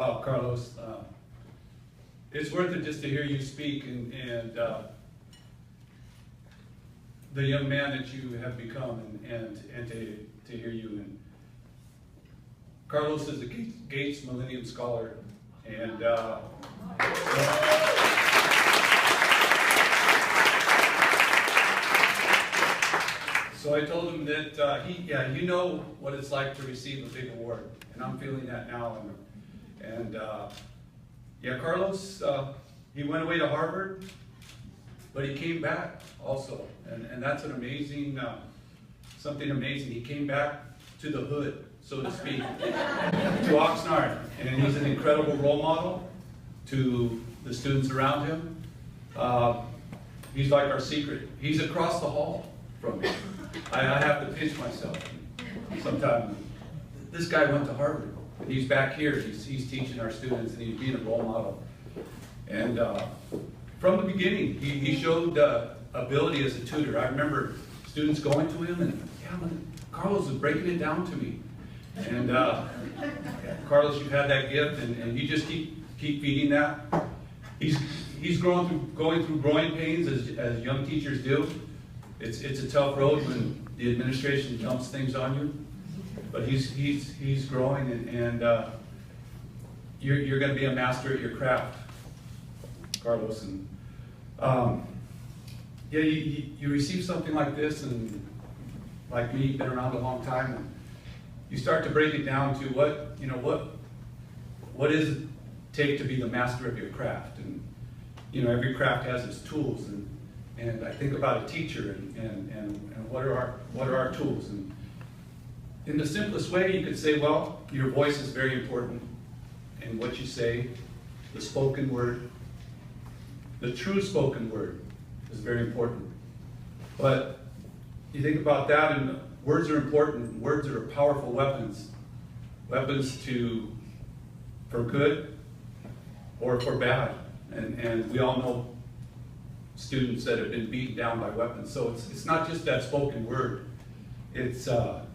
Wow, Carlos, it's worth it just to hear you speak and the young man that you have become and to hear you. And Carlos is a Gates Millennium Scholar, and so I told him that you know what it's like to receive a big award, and I'm feeling that now. And Carlos, he went away to Harvard, but he came back also, and that's an amazing, something amazing. He came back to the hood, so to speak, to Oxnard, and he's an incredible role model to the students around him. He's like our secret. He's across the hall from me. I have to pinch myself sometimes. This guy went to Harvard. He's back here. He's teaching our students, and he's being a role model. And from the beginning, he showed ability as a tutor. I remember students going to him, and Carlos was breaking it down to me. And Carlos, you've had that gift, and you just keep feeding that. He's going through growing pains as young teachers do. It's a tough road when the administration dumps things on you, but he's growing, and you're going to be a master at your craft, Carlos. And you receive something like this, and like me, been around a long time, and you start to break it down to what does it take to be the master of your craft. And every craft has its tools, and I think about a teacher and what are our tools. And in the simplest way, you could say, well, your voice is very important, and what you say, the spoken word, the true spoken word is very important. But you think about that, and words are important. Words are powerful weapons for good or for bad. And we all know students that have been beaten down by weapons. So it's not just that spoken word. It's a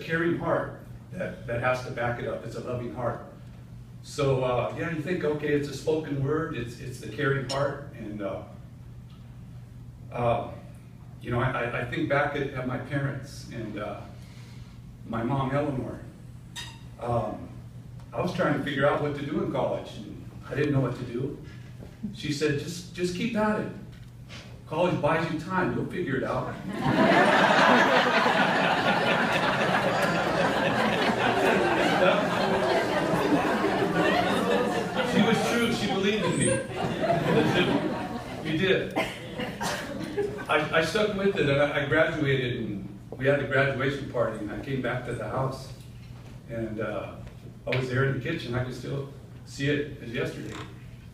caring heart that has to back it up. It's a loving heart. So you think, okay, it's a spoken word. It's the caring heart. And I think back at my parents and my mom, Eleanor. I was trying to figure out what to do in college, and I didn't know what to do. She said, just keep at it. College buys you time. You'll figure it out. She was true. She believed in me. You did. I stuck with it, and I graduated, and we had a graduation party, and I came back to the house, and I was there in the kitchen. I could still see it as yesterday.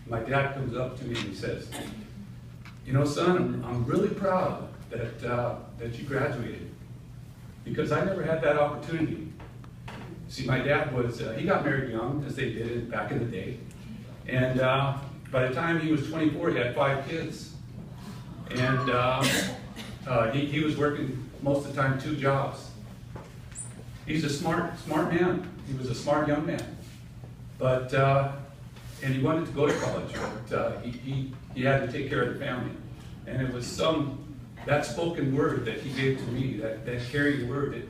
My dad comes up to me and he says, son, I'm really proud that you graduated, because I never had that opportunity. See, my dad he got married young, as they did back in the day, and by the time he was 24, he had 5 kids, and he was working most of the time 2 jobs. He's a smart man. He was a smart young man, but and he wanted to go to college, but he had to take care of the family. And it was that spoken word that he gave to me, that caring word,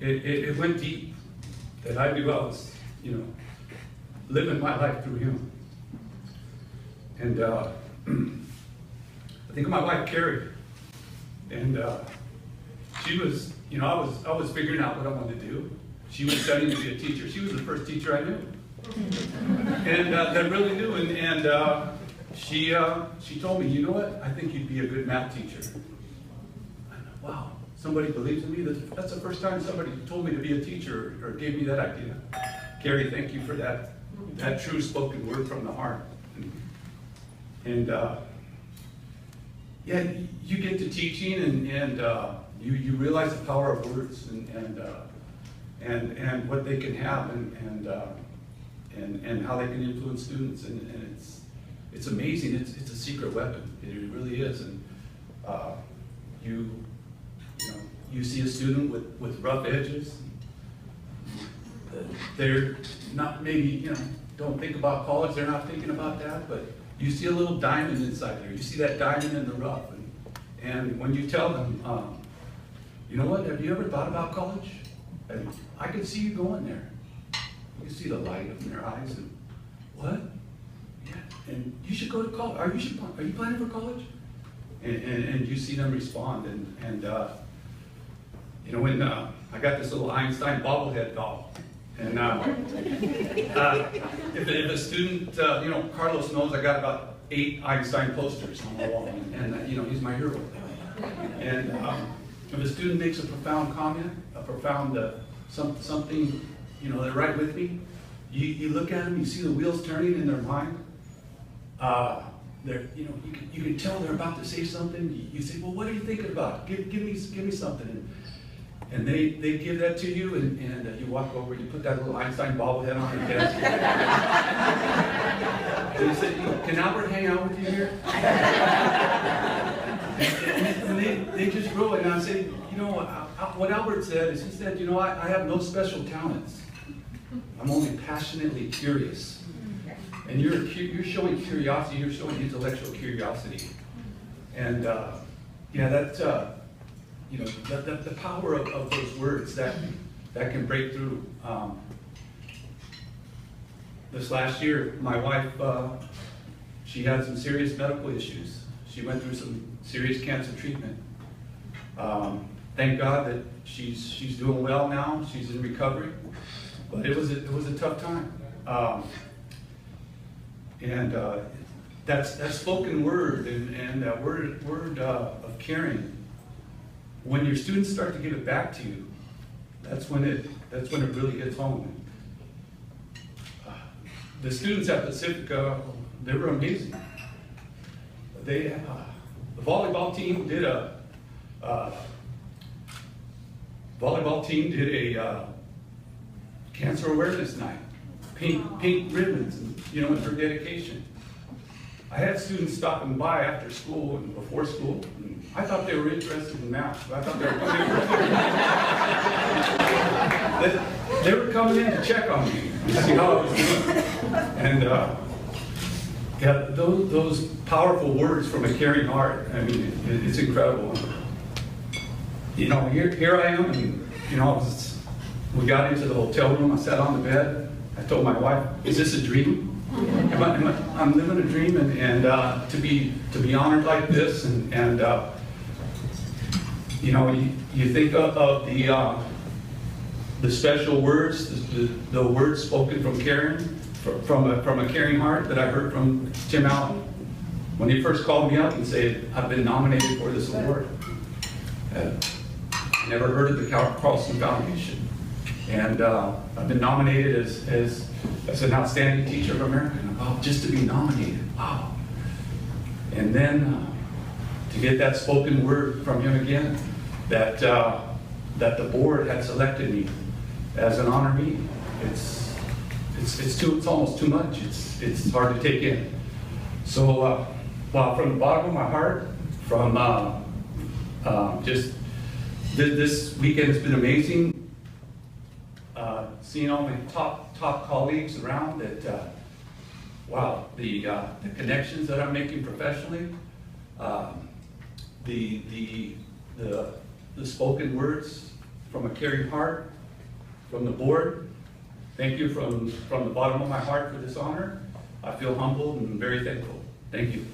it went deep, that I knew I was, living my life through him. And I think of my wife, Carrie, and she was, I was figuring out what I wanted to do. She was studying to be a teacher. She was the first teacher I knew. And that really knew, and she told me, you know what, I think you'd be a good math teacher. I know, wow, somebody believes in me. That's the first time somebody told me to be a teacher or gave me that idea. Carrie, thank you for that true spoken word from the heart. And you get to teaching, and you realize the power of words and what they can have, and how they can influence students, and it's amazing. It's a secret weapon. It really is. And you see a student with rough edges. they're not maybe, you know, don't think about college, they're not thinking about that, but you see a little diamond inside there. You see that diamond in the rough. And when you tell them, you know what, have you ever thought about college? And I can see you going there. You can see the light in their eyes and, what? Yeah, and you should go to college. Are you planning for college? And you see them respond. And you know, when I got this little Einstein bobblehead doll, and if a student, you know, Carlos knows I got about 8 Einstein posters on the wall, and you know, he's my hero. And if a student makes a profound comment, a profound something, you know, they're right with me. You look at them, you see the wheels turning in their mind. They're, you know, you can tell they're about to say something. You say, well, what are you thinking about? Give me something. And they give that to you, and you walk over, you put that little Einstein bobblehead on your desk. And you say, can Albert hang out with you here? and they just grow, and I say, you know, what Albert said is, he said, you know, I have no special talents. I'm only passionately curious. And you're showing curiosity, you're showing intellectual curiosity. And yeah, that, you know, the power of those words that can break through. This last year, my wife, she had some serious medical issues. She went through some serious cancer treatment. Thank God that she's doing well now. She's in recovery, but it was a tough time. And that spoken word and that word of caring. When your students start to give it back to you, that's when it really hits home. The students at Pacifica, they were amazing. The volleyball team did a cancer awareness night. Pink ribbons, and, you know, for dedication. I had students stopping by after school and before school. And I thought they were interested in math. I thought they were coming in to check on me and see how I was doing. And yeah, those powerful words from a caring heart. I mean, it's incredible. You know, here I am, and you know, we got into the hotel room. I sat on the bed. I told my wife, "Is this a dream? I'm living a dream, and to be honored like this, and you know, you think of the special words, the words spoken from caring, from a caring heart that I heard from Tim Allen when he first called me up and said, "I've been nominated for this award." I never heard of the Carlston Foundation. And I've been nominated as an outstanding teacher of America. Oh, just to be nominated, wow. And then to get that spoken word from him again, that the board had selected me as an honoree. It's almost too much. It's hard to take in. So, well, from the bottom of my heart, from just this weekend has been amazing. Seeing all my top colleagues around, that wow, the connections that I'm making professionally, the spoken words from a caring heart, from the board. Thank you from the bottom of my heart for this honor. I feel humbled and very thankful. Thank you.